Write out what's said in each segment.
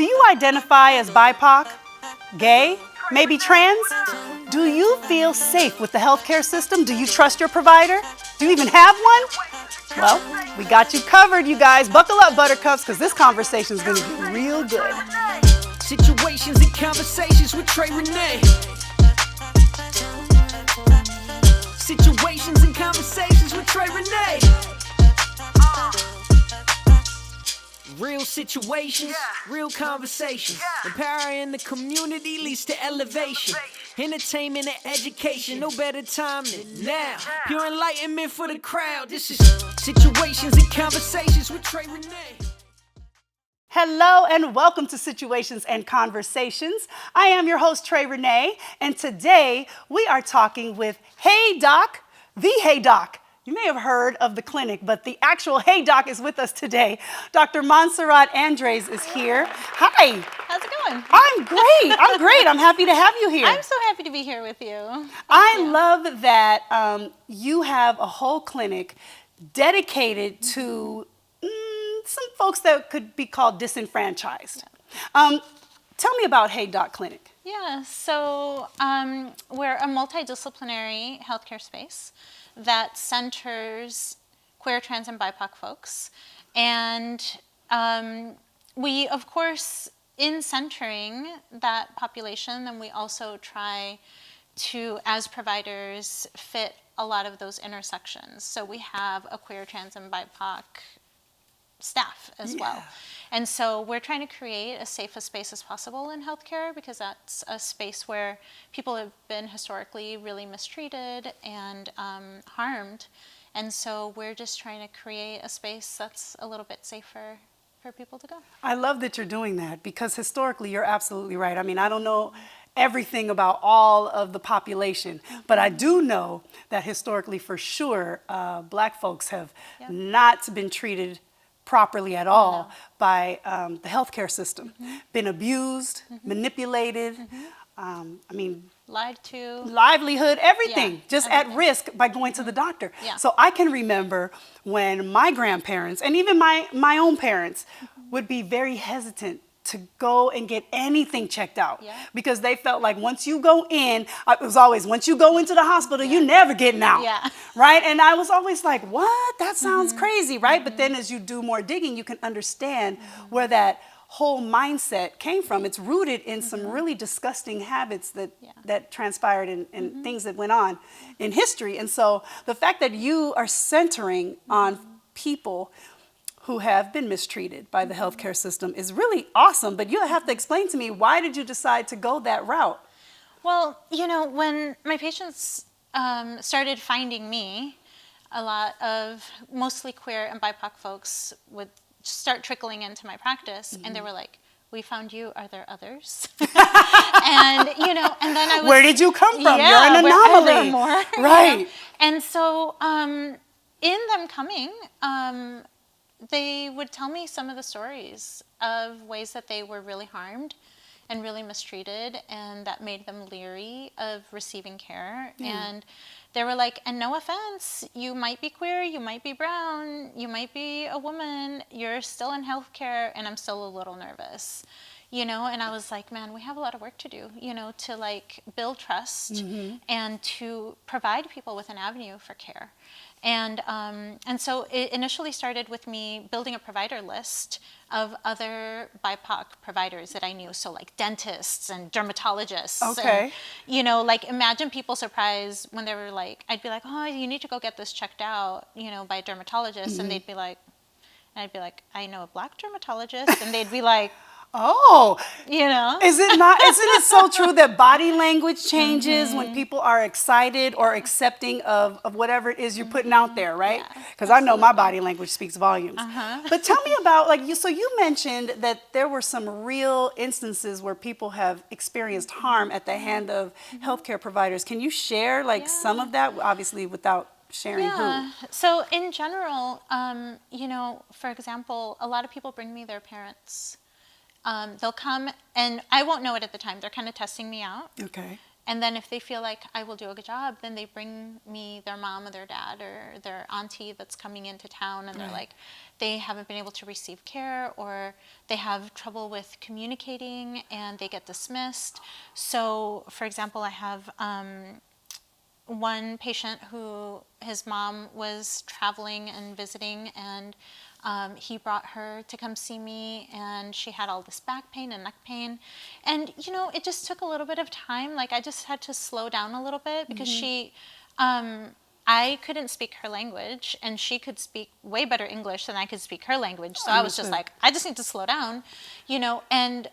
Do you identify as BIPOC, gay, maybe trans? Do you feel safe with the healthcare system? Do you trust your provider? Do you even have one? Well, we got you covered, you guys. Buckle up, buttercups, because this conversation is going to be real good. Situations and conversations with Trey, Renee. Situations and conversations with Trey, Renee. Real situations, real conversations. Empowering the community leads to elevation. Entertainment and education, no better time than now. Pure enlightenment for the crowd. This is Situations and Conversations with Trey, Renee. Hello and welcome to Situations and Conversations. I am your host, Trey Renee, and today we are talking with Hey Doc, the Hey Doc. You may have heard of the clinic, but the actual Hey Doc is with us today. Dr. Montserrat Andreys is here. Hi. How's it going? I'm great. I'm happy to have you here. I'm so happy to be here with you. I love that you have a whole clinic dedicated to some folks that could be called disenfranchised. Tell me about Hey Doc Clinic. Yeah, so we're a multidisciplinary healthcare space that centers queer, trans, and BIPOC folks. And we, of course, in centering that population, then we also try to, as providers, fit a lot of those intersections. So we have a queer, trans, and BIPOC staff as well. And so we're trying to create as safe a space as possible in healthcare, because that's a space where people have been historically really mistreated and harmed. And so we're just trying to create a space that's a little bit safer for people to go. I love that you're doing that, because historically you're absolutely right. I mean, I don't know everything about all of the population, but I do know that historically, for sure, Black folks have not been treated properly at all by the healthcare system. Been abused, manipulated, I mean, lied to, livelihood, everything, just everything. at risk by going to the doctor. Yeah. So I can remember when my grandparents and even my own parents would be very hesitant to go and get anything checked out, because they felt like once you go in, it was always, once you go into the hospital, you're never getting out, right? And I was always like, what? That sounds crazy, right? But then as you do more digging, you can understand where that whole mindset came from. It's rooted in some really disgusting habits that transpired and things that went on in history. And so the fact that you are centering on people who have been mistreated by the healthcare system is really awesome. But you have to explain to me, why did you decide to go that route? Well, you know, when my patients started finding me, a lot of mostly queer and BIPOC folks would start trickling into my practice, and they were like, "We found you. Are there others?" And you know, and then I was, where did you come from? Yeah, you're an anomaly, are there more? right? You know? And so, in them coming, they would tell me some of the stories of ways that they were really harmed and really mistreated, and that made them leery of receiving care. And they were like, and no offense, you might be queer, you might be brown, you might be a woman, you're still in healthcare, and I'm still a little nervous. You know, and I was like, man, we have a lot of work to do, you know, to like build trust and to provide people with an avenue for care. And so it initially started with me building a provider list of other BIPOC providers that I knew. So like dentists and dermatologists. Okay. And, you know, like imagine people surprised when they were like, I'd be like, oh, you need to go get this checked out, you know, by a dermatologist. And they'd be like, and I'd be like, I know a Black dermatologist. And they'd be like, oh, you know, isn't it so true that body language changes when people are excited or accepting of whatever it is you're putting out there, right? Because I know my body language speaks volumes. But tell me about, like, so you mentioned that there were some real instances where people have experienced harm at the hand of healthcare providers. Can you share like some of that, obviously without sharing who? So in general, you know, for example, a lot of people bring me their parents. They'll come, and I won't know it at the time. They're kind of testing me out. Okay. And then if they feel like I will do a good job, then they bring me their mom or their dad or their auntie that's coming into town, and they're like, they haven't been able to receive care, or they have trouble with communicating and they get dismissed. So, for example, I have one patient who his mom was traveling and visiting, and he brought her to come see me, and she had all this back pain and neck pain. And, you know, it just took a little bit of time. Like, I just had to slow down a little bit because she, I couldn't speak her language, and she could speak way better English than I could speak her language. So I was just like, I just need to slow down, you know, and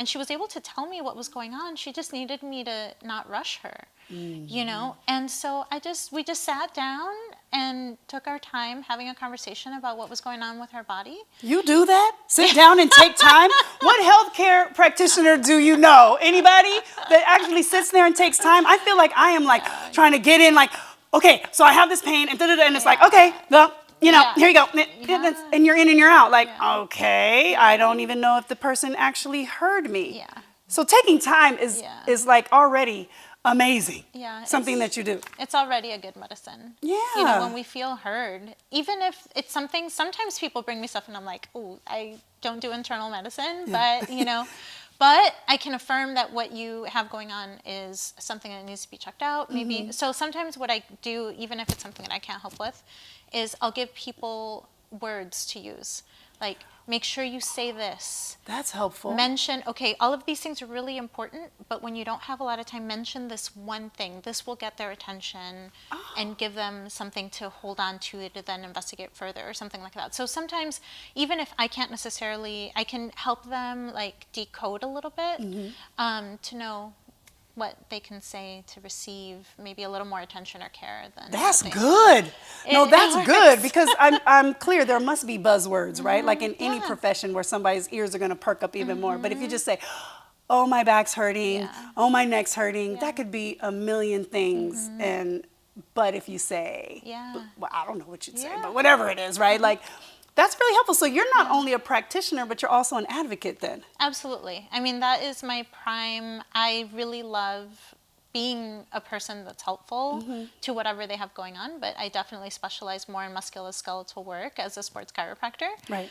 she was able to tell me what was going on. She just needed me to not rush her, you know? And so we just sat down and took our time having a conversation about what was going on with her body. You do that? Sit down and take time? What healthcare practitioner do you know? Anybody that actually sits there and takes time? I feel like I am like trying to get in, like, okay, so I have this pain, and da-da-da, and it's like, okay, well, you know, here you go. And you're in and you're out. Like, okay, I don't even know if the person actually heard me. Yeah. So taking time is like already amazing. Yeah. Something that you do. It's already a good medicine. Yeah. You know, when we feel heard, even if it's something, sometimes people bring me stuff and I'm like, oh, I don't do internal medicine, but, you know, but I can affirm that what you have going on is something that needs to be checked out. Maybe. So sometimes what I do, even if it's something that I can't help with, is I'll give people words to use. Like, make sure you say this. That's helpful. Mention, okay, all of these things are really important, but when you don't have a lot of time, mention this one thing. This will get their attention and give them something to hold on to then investigate further or something like that. So sometimes, even if I can't necessarily, I can help them like decode a little bit to know what they can say to receive maybe a little more attention or care than that's good. No, that's works. good, because I'm clear there must be buzzwords, right? Like in any profession where somebody's ears are going to perk up even more. But if you just say, oh, my back's hurting, oh, my neck's hurting, that could be a million things. But if you say, well, I don't know what you'd say, but whatever it is, right? Like, that's really helpful. So you're not only a practitioner, but you're also an advocate then. Absolutely. I mean, that is my prime. I really love being a person that's helpful to whatever they have going on, but I definitely specialize more in musculoskeletal work as a sports chiropractor. Right.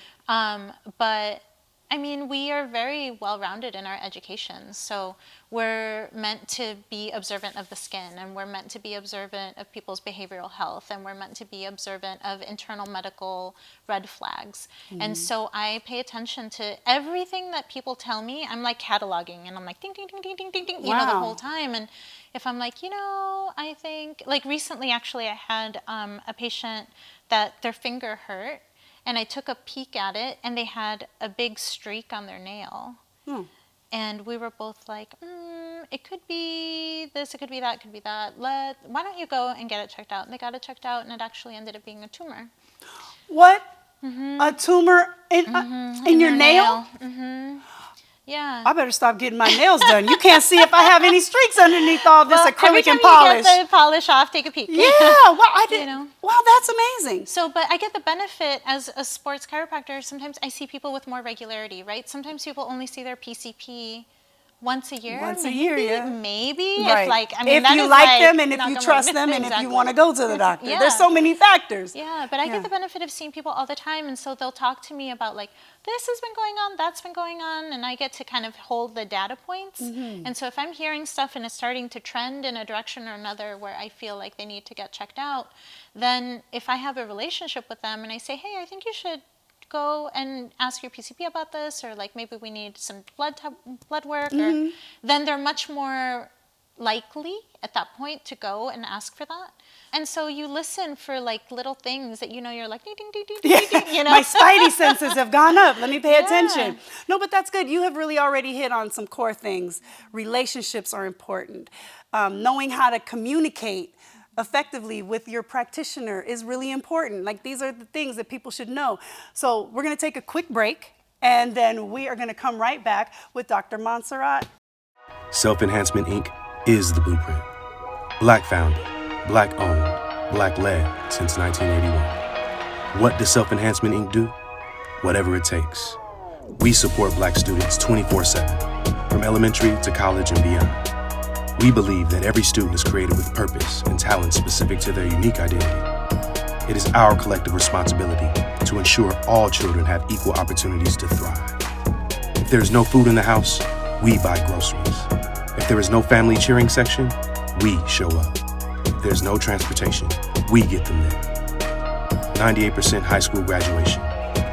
But I mean, we are very well-rounded in our education. So we're meant to be observant of the skin, and we're meant to be observant of people's behavioral health, and we're meant to be observant of internal medical red flags. And so I pay attention to everything that people tell me. I'm like cataloging, and I'm like ding, ding, ding, ding, ding, ding, ding, you know, the whole time. And if I'm like, you know, I think, like recently actually I had a patient that their finger hurt, and I took a peek at it, and they had a big streak on their nail. And we were both like, it could be this, it could be that, it could be that. Why don't you go and get it checked out? And they got it checked out, and it actually ended up being a tumor. What? A tumor in your nail? Yeah. I better stop getting my nails done. You can't see if I have any streaks underneath all this acrylic and polish. Every time you get the polish off, take a peek. Yeah, well, I didn't. You know? Wow, that's amazing. So, but I get the benefit as a sports chiropractor. Sometimes I see people with more regularity, right? Sometimes people only see their PCP once a year. Once a year, yeah. Maybe. Right. If like, I mean, if that you is like like them, and if you knock trust on them, wood. and if Exactly. you want to go to the doctor. Yeah. There's so many factors. Yeah, but I get the benefit of seeing people all the time, and so they'll talk to me about like, this has been going on, that's been going on, and I get to kind of hold the data points. And so if I'm hearing stuff and it's starting to trend in a direction or another where I feel like they need to get checked out, then if I have a relationship with them and I say, hey, I think you should go and ask your PCP about this, or like maybe we need some blood work, or then they're much more likely at that point to go and ask for that. And so you listen for like little things that, you know, you're like, ding, ding, ding, ding, ding, ding, you know? My spidey senses have gone up. Let me pay attention. No, but that's good. You have really already hit on some core things. Relationships are important. Knowing how to communicate effectively with your practitioner is really important. Like, these are the things that people should know. So we're going to take a quick break, and then we are going to come right back with Dr. Montserrat. Self-Enhancement Inc. is the blueprint. Black founded, Black owned, Black led since 1981. What does Self-Enhancement Inc. do? Whatever it takes. We support Black students 24/7, from elementary to college and beyond. We believe that every student is created with purpose and talent specific to their unique identity. It is our collective responsibility to ensure all children have equal opportunities to thrive. If there is no food in the house, we buy groceries. If there is no family cheering section, we show up. If there's no transportation, we get them there. 98% high school graduation,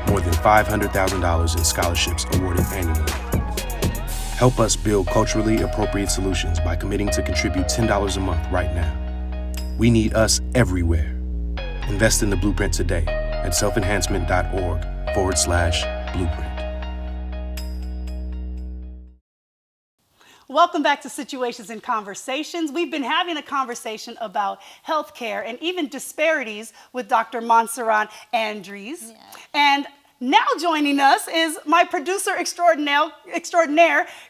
more than $500,000 in scholarships awarded annually. Help us build culturally appropriate solutions by committing to contribute $10 a month right now. We need us everywhere. Invest in the Blueprint today at selfenhancement.org/blueprint. Welcome back to Situations and Conversations. We've been having a conversation about healthcare and even disparities with Dr. Montserrat Andreys. Yeah. And now joining us is my producer extraordinaire,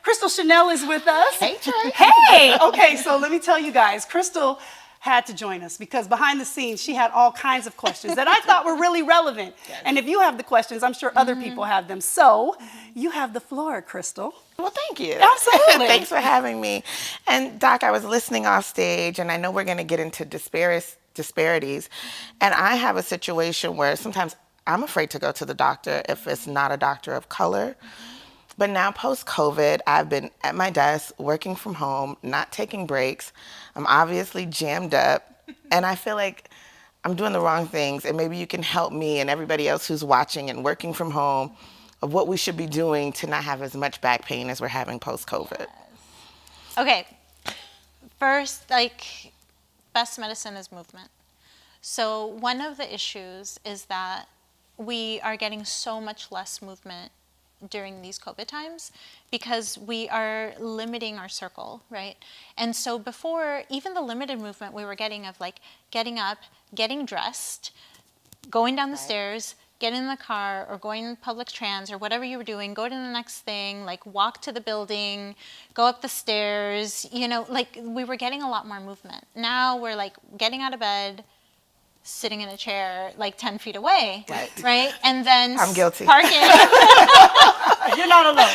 Crystal Chanel is with us. Hey, Trey. Hey! Okay, so let me tell you guys, Crystal had to join us because behind the scenes she had all kinds of questions that I thought were really relevant. Yes. And if you have the questions, I'm sure other people have them. So you have the floor, Crystal. Well, thank you. Absolutely. Thanks for having me. And Doc, I was listening off stage, and I know we're going to get into disparities. And I have a situation where sometimes I'm afraid to go to the doctor if it's not a doctor of color. But now post-COVID, I've been at my desk, working from home, not taking breaks. I'm obviously jammed up, and I feel like I'm doing the wrong things, and maybe you can help me and everybody else who's watching and working from home of what we should be doing to not have as much back pain as we're having post-COVID. Okay, first, best medicine is movement. So one of the issues is that we are getting so much less movement during these COVID times because we are limiting our circle, right? And so before, even the limited movement we were getting of getting up, getting dressed, going down the stairs, get in the car or going in public trans or whatever you were doing, go to the next thing, walk to the building, go up the stairs, we were getting a lot more movement. Now we're getting out of bed, sitting in a chair 10 feet away, right? And then I'm guilty. Parking. You're not alone.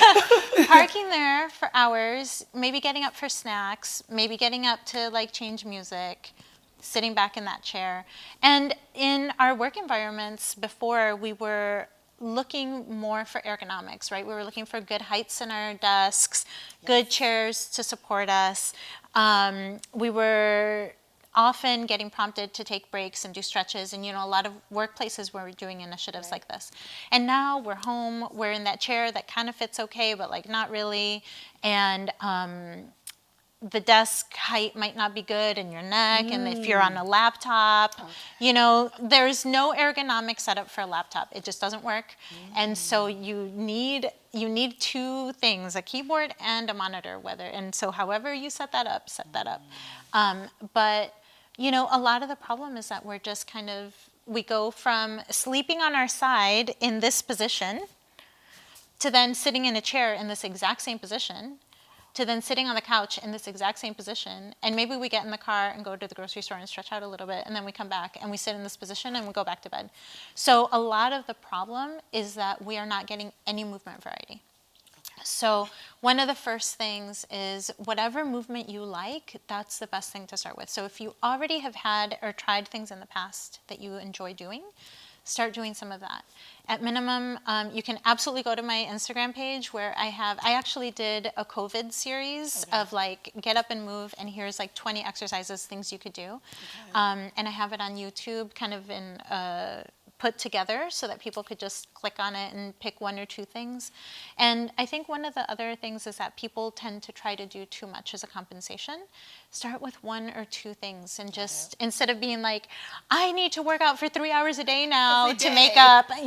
Parking there for hours, maybe getting up for snacks, maybe getting up to change music, sitting back in that chair. And in our work environments before, we were looking more for ergonomics, right? We were looking for good heights in our desks, good chairs to support us. We were often getting prompted to take breaks and do stretches, and a lot of workplaces were doing initiatives like this. And now we're home, we're in that chair that kind of fits okay, but not really. And the desk height might not be good in your neck, and if you're on a laptop, there's no ergonomic setup for a laptop. It just doesn't work. And so you need two things, a keyboard and a monitor, and so however you set that up. But a lot of the problem is that we're just we go from sleeping on our side in this position to then sitting in a chair in this exact same position to then sitting on the couch in this exact same position, and maybe we get in the car and go to the grocery store and stretch out a little bit, and then we come back and we sit in this position and we go back to bed. So a lot of the problem is that we are not getting any movement variety. So one of the first things is whatever movement you like, that's the best thing to start with. So if you already have had or tried things in the past that you enjoy doing, start doing some of that. At minimum, you can absolutely go to my Instagram page where I actually did a COVID series of get up and move, and here's 20 exercises, things you could do. And I have it on YouTube kind of in put together so that people could just click on it and pick one or two things. And I think one of the other things is that people tend to try to do too much as a compensation. Start with one or two things and just, instead of being I need to work out for 3 hours a day now to make up, for the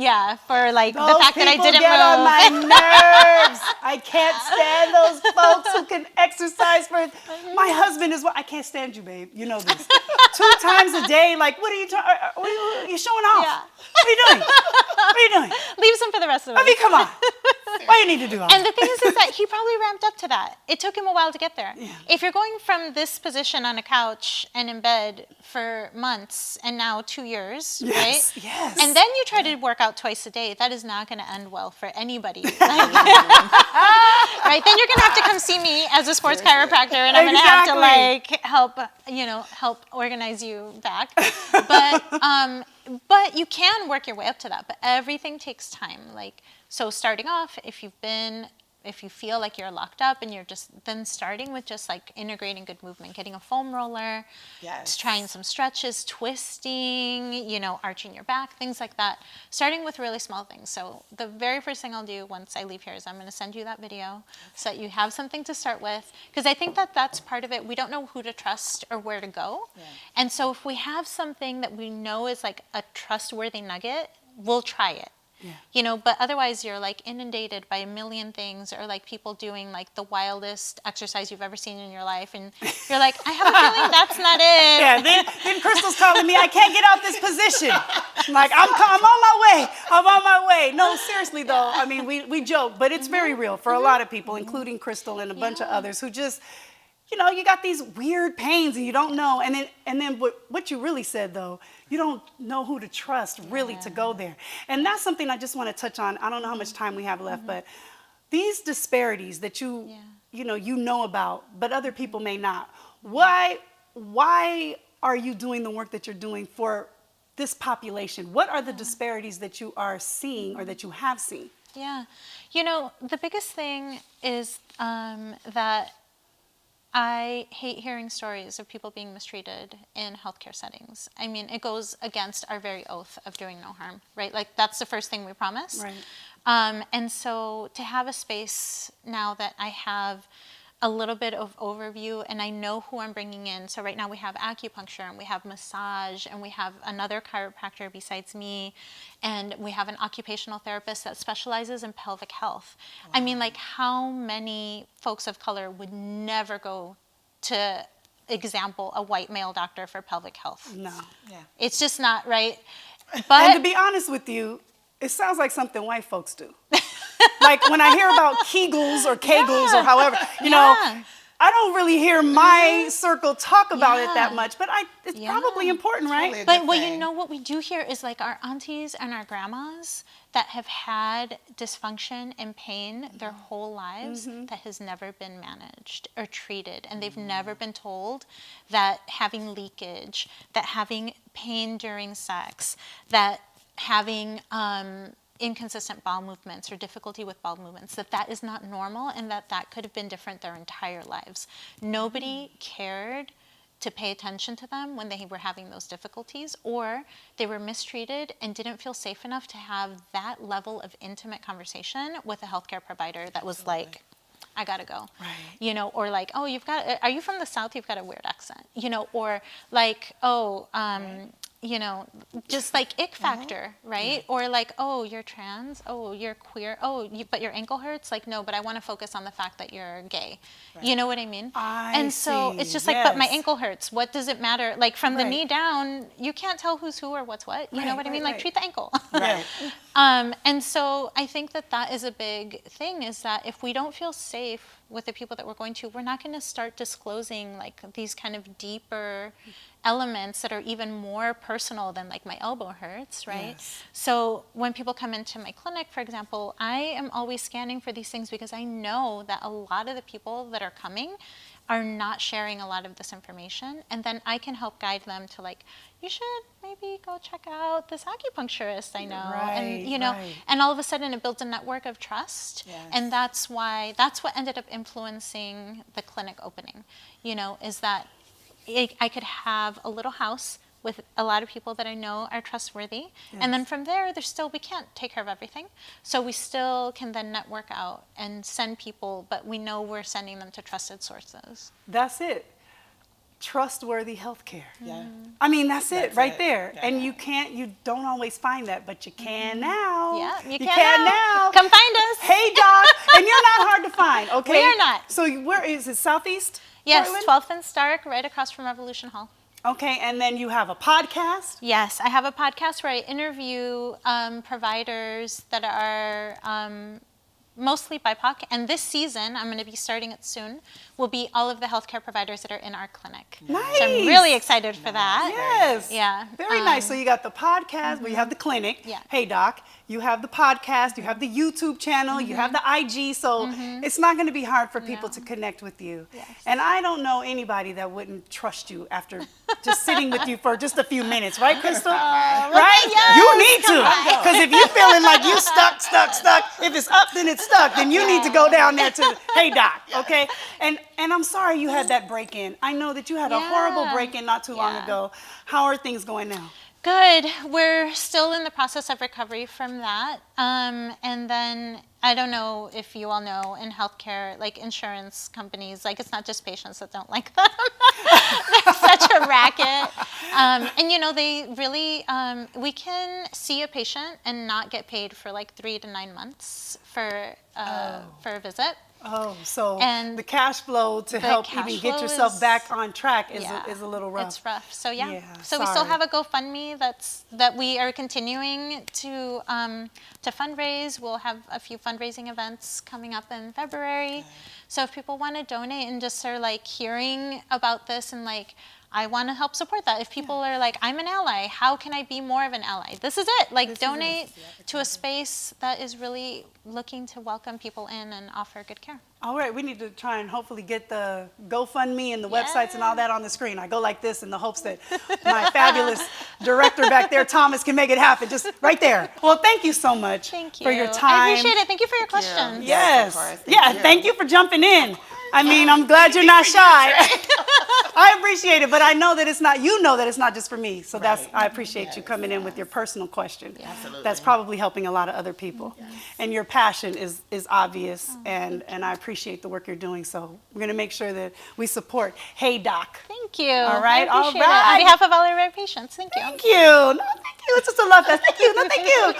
fact that I didn't get move. on my nerves. I can't stand those folks who can exercise for, my husband is I can't stand you, babe. You know this. 2 times a day, what are you you're showing off. Yeah. What are you doing? What are you doing? Leave some for the rest of us. I mean, come on. Why do you need to do all And the thing is that he probably ramped up to that. It took him a while to get there. Yeah. If you're going from this position on a couch and in bed for months and now 2 years, right? Yes. And then you try to work out twice a day, that is not going to end well for anybody. Right? Right, then you're gonna have to come see me as a sports chiropractor, and I'm gonna have to like help organize you back. But you can work your way up to that. But everything takes time. Like, so starting off, if you feel like you're locked up and you're just then starting with just like integrating good movement, getting a foam roller, trying some stretches, twisting, arching your back, things like that, starting with really small things. So the very first thing I'll do once I leave here is I'm going to send you that video so that you have something to start with, because I think that that's part of it. We don't know who to trust or where to go. And so if we have something that we know is like a trustworthy nugget, we'll try it. But otherwise you're like inundated by a million things, or like people doing like the wildest exercise you've ever seen in your life, and you're like, I have a feeling that's not it. Then Crystal's calling me, I can't get out this position. I'm like, I'm on my way. No, seriously though, I mean, we joke, but it's very real for a lot of people, including Crystal and a bunch of others who just, you got these weird pains and you don't know. And then what you really said though, you don't know who to trust really to go there. And that's something I just want to touch on. I don't know how much time we have left, but these disparities that you know about, but other people may not. Why are you doing the work that you're doing for this population? What are the disparities that you are seeing or that you have seen? Yeah. The biggest thing is that I hate hearing stories of people being mistreated in healthcare settings. I mean, it goes against our very oath of doing no harm, right? Like, that's the first thing we promise. Right. And so to have a space now that I have a little bit of overview and I know who I'm bringing in. So right now we have acupuncture and we have massage and we have another chiropractor besides me, and we have an occupational therapist that specializes in pelvic health. Wow. I mean, like, how many folks of color would never go to, example, a white male doctor for pelvic health? No. Yeah. It's just not right. But and to be honest with you, it sounds like something white folks do. Like when I hear about Kegels or Kegels or however, I don't really hear my circle talk about it that much, but it's probably important, right? Totally but what we do here is like our aunties and our grandmas that have had dysfunction and pain their whole lives that has never been managed or treated. And they've never been told that having leakage, that having pain during sex, that having inconsistent bowel movements or difficulty with bowel movements, that is not normal, and that could have been different their entire lives. Nobody cared to pay attention to them when they were having those difficulties, or they were mistreated and didn't feel safe enough to have that level of intimate conversation with a healthcare provider that was like, I gotta go. Right. Or like, oh, are you from the South? You've got a weird accent. Or like, just like ick factor, right? Or like, oh, you're trans, oh, you're queer, but your ankle hurts? Like, no, but I want to focus on the fact that you're gay. Right. You know what I mean? So it's just like, but my ankle hurts. What does it matter? Like, from the knee down, you can't tell who's who or what's what. You know what I mean? Like, treat the ankle. Right. And so I think that is a big thing, is that if we don't feel safe with the people that we're going to, we're not going to start disclosing like these kind of deeper elements that are even more personal than like my elbow hurts, right? Yes. So when people come into my clinic, for example, I am always scanning for these things because I know that a lot of the people that are coming are not sharing a lot of this information, and then I can help guide them to like, you should maybe go check out this acupuncturist I know, and all of a sudden it builds a network of trust, and that's what ended up influencing the clinic opening, is that I could have a little house with a lot of people that I know are trustworthy. Yes. And then from there, we can't take care of everything. So we still can then network out and send people, but we know we're sending them to trusted sources. That's it. Trustworthy healthcare. Yeah. I mean, that's it right there. Yeah. And you don't always find that, but you can now. Yeah, you can now. Come find us. Hey, doc. And you're not hard to find, okay? We are not. So where is it, Southeast? Yes, Portland? 12th and Stark, right across from Revolution Hall. Okay, and then you have a podcast? Yes, I have a podcast where I interview providers that are mostly BIPOC, and this season, I'm going to be starting it soon, will be all of the healthcare providers that are in our clinic. Nice. So I'm really excited for that. Yes. Yeah. Very nice. So you got the podcast, but you have the clinic. Yeah. Hey, Doc. You have the podcast, you have the YouTube channel, you have the IG, so it's not going to be hard for people to connect with you. Yes. And I don't know anybody that wouldn't trust you after just sitting with you for just a few minutes, right, Crystal? Right? yes, You need to, because if you're feeling like you stuck, if it's up, then it's stuck, then you need to go down there to, hey, Doc, okay? And I'm sorry you had that break-in. I know that you had a horrible break-in not too long ago. How are things going now? Good. We're still in the process of recovery from that. And then I don't know if you all know, in healthcare, like insurance companies, like it's not just patients that don't like them. They're such a racket. And you know, they really, we can see a patient and not get paid for like 3 to 9 months for a visit. Oh, so And the cash flow to help cash even get flow yourself is- back on track is, Yeah. is a little rough. It's rough. So yeah. Yeah, So we still sorry. have a GoFundMe that we are continuing to fundraise. We'll have a few fundraising events coming up in February. So if people want to donate and just are like hearing about this and like, I want to help support that. If people are like, I'm an ally, how can I be more of an ally? This is it. Like donate to a space that is really looking to welcome people in and offer good care. All right, we need to try and hopefully get the GoFundMe and the websites and all that on the screen. I go like this in the hopes that my fabulous director back there, Thomas, can make it happen. Just right there. Well, thank you so much Thank you. for your I time. appreciate it. Thank you for your questions. Yes. Of course. Thank you for jumping in. I mean, I'm glad you're not shy. I appreciate it, but I know that it's not, you know that it's not just for me. So I appreciate you coming in with your personal question. Absolutely. That's probably helping a lot of other people. And your passion is obvious, and I appreciate the work you're doing. So we're going to make sure that we support Hey Doc. Thank you. All right, I appreciate all right. it. On behalf of all of our patients, thank you. Thank you. No, thank you. It's just a love fest. Thank you. No, thank you.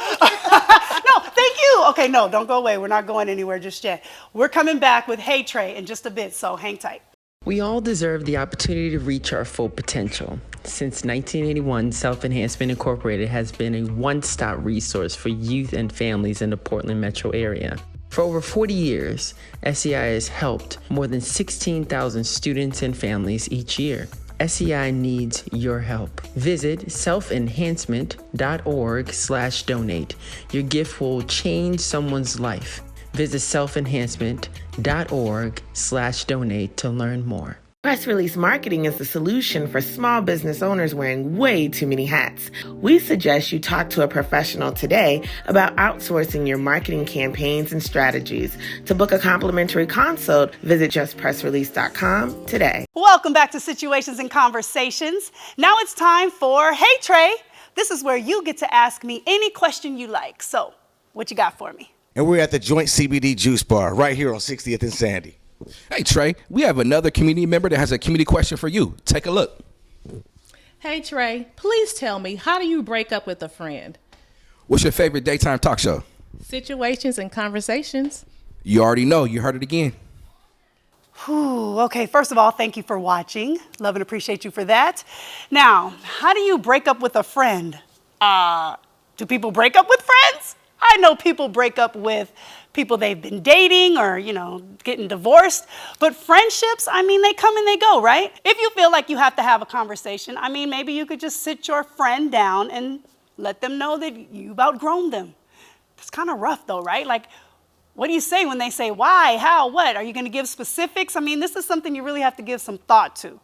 No, thank you. Okay, no, don't go away. We're not going anywhere just yet. We're coming back with Hey Trey in just a bit, so hang tight. We all deserve the opportunity to reach our full potential. Since 1981, Self-Enhancement Incorporated has been a one-stop resource for youth and families in the Portland metro area. For over 40 years, SEI has helped more than 16,000 students and families each year. SEI needs your help. Visit selfenhancement.org/donate. Your gift will change someone's life. Visit selfenhancement.org/donate to learn more. Press release marketing is the solution for small business owners wearing way too many hats. We suggest you talk to a professional today about outsourcing your marketing campaigns and strategies. To book a complimentary consult, visit justpressrelease.com today. Welcome back to Situations and Conversations. Now it's time for Hey Trey. This is where you get to ask me any question you like. So, what you got for me? And we're at the Joint CBD Juice Bar right here on 60th and Sandy. Hey, Trey, we have another community member that has a community question for you. Take a look. Hey, Trey, please tell me, how do you break up with a friend? What's your favorite daytime talk show? Situations and Conversations. You already know. You heard it again. Whew, okay, first of all, thank you for watching. Love and appreciate you for that. Now, how do you break up with a friend? Do people break up with friends? I know people break up with people they've been dating or, getting divorced. But friendships, I mean, they come and they go, right? If you feel like you have to have a conversation, I mean, maybe you could just sit your friend down and let them know that you've outgrown them. It's kind of rough though, right? Like, what do you say when they say, why, how, what? Are you going to give specifics? I mean, this is something you really have to give some thought to.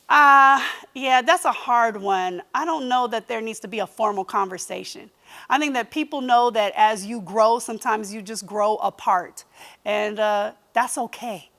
Yeah, that's a hard one. I don't know that there needs to be a formal conversation. I think that people know that as you grow, sometimes you just grow apart. And that's okay.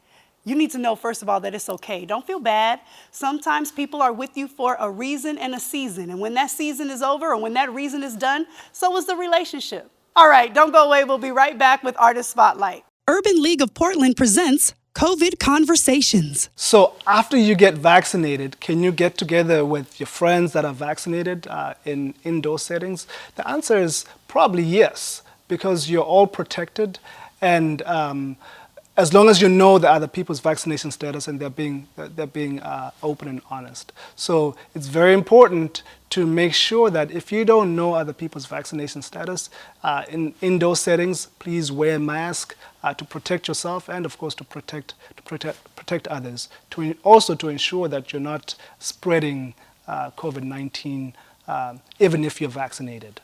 You need to know, first of all, that it's okay. Don't feel bad. Sometimes people are with you for a reason and a season. And when that season is over or when that reason is done, so is the relationship. All right, don't go away. We'll be right back with Artist Spotlight. Urban League of Portland presents COVID Conversations. So after you get vaccinated, can you get together with your friends that are vaccinated in indoor settings? The answer is probably yes, because you're all protected and as long as you know the other people's vaccination status and they're being open and honest. So it's very important to make sure that if you don't know other people's vaccination status, in indoor settings, please wear a mask to protect yourself and, of course, to protect others. Also to ensure that you're not spreading COVID-19, even if you're vaccinated.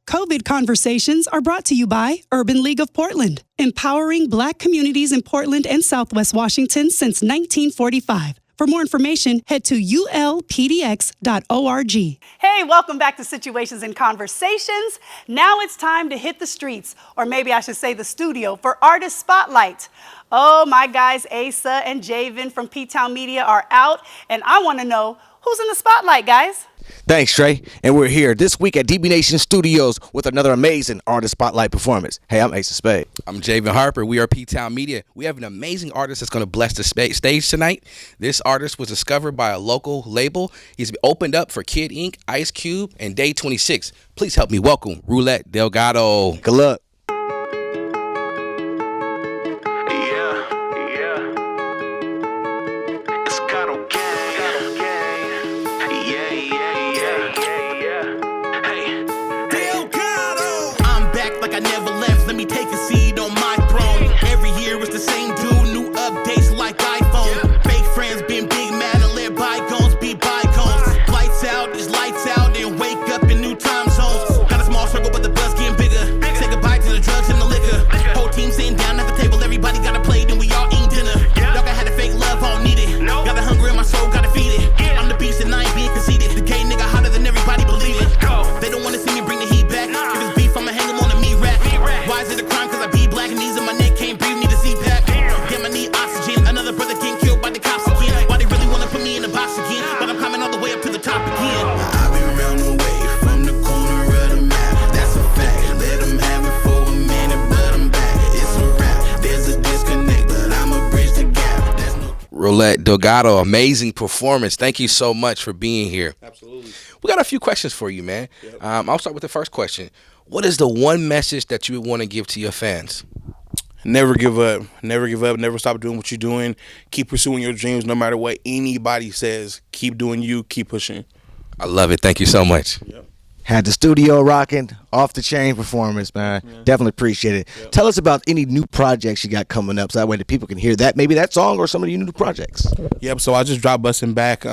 COVID Conversations are brought to you by Urban League of Portland, empowering Black communities in Portland and Southwest Washington since 1945. For more information, head to ulpdx.org. Hey, welcome back to Situations and Conversations. Now it's time to hit the streets, or maybe I should say the studio, for Artist Spotlight. Oh, my guys Asa and Javen from P-Town Media are out, and I want to know who's in the spotlight, guys. Thanks, Trey. And we're here this week at DB Nation Studios with another amazing Artist Spotlight performance. Hey, I'm Asa Spade. I'm Javen Harper. We are P-Town Media. We have an amazing artist that's going to bless the stage tonight. This artist was discovered by a local label. He's opened up for Kid Ink, Ice Cube, and Day 26. Please help me welcome Roulette Delgado. Good luck. Roulette Delgado, amazing performance. Thank you so much for being here. Absolutely. We got a few questions for you, man. Yep. I'll start with the first question. What is the one message that you would want to give to your fans? Never give up. Never give up. Never stop doing what you're doing. Keep pursuing your dreams no matter what anybody says. Keep doing you. Keep pushing. I love it. Thank you so much. Yep. Had the studio rocking, off the chain performance, man. Yeah. Definitely appreciate it. Yep. Tell us about any new projects you got coming up so that way the people can hear that, maybe that song or some of your new projects. Yep, so I just dropped Bustin' Back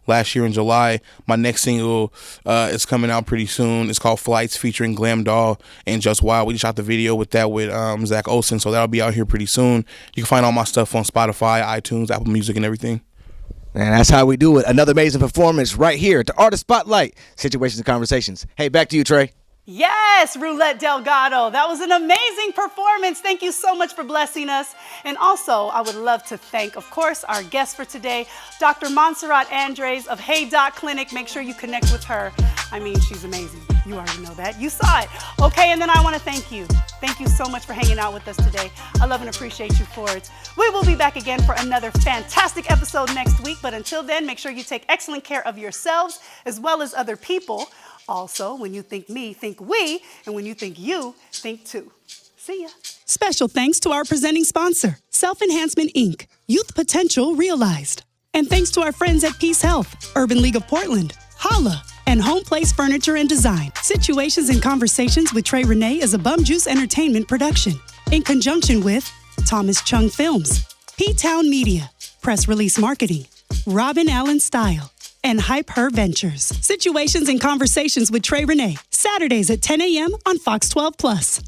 last year in July. My next single is coming out pretty soon. It's called Flights, featuring Glam Doll and Just Wild. We just shot the video with that with Zach Olsen, so that'll be out here pretty soon. You can find all my stuff on Spotify, iTunes, Apple Music, and everything. And that's how we do it. Another amazing performance right here at the Artist Spotlight, Situations and Conversations. Hey, back to you, Trey. Yes, Roulette Delgado. That was an amazing performance. Thank you so much for blessing us. And also, I would love to thank, of course, our guest for today, Dr. Montserrat Andreys of Hey Doc Clinic. Make sure you connect with her. I mean, she's amazing. You already know that. You saw it. Okay, and then I want to thank you. Thank you so much for hanging out with us today. I love and appreciate you for it. We will be back again for another fantastic episode next week. But until then, make sure you take excellent care of yourselves as well as other people. Also, when you think me, think we. And when you think you, think too. See ya. Special thanks to our presenting sponsor, Self-Enhancement Inc., Youth Potential Realized. And thanks to our friends at Peace Health, Urban League of Portland, Holla, and Home Place Furniture and Design. Situations and Conversations with Trey Renee is a Bum Juice Entertainment production in conjunction with Thomas Chung Films, P-Town Media, Press Release Marketing, Robin Allen Style, and Hype Her Ventures. Situations and Conversations with Trey Renee, Saturdays at 10 a.m. on Fox 12 Plus.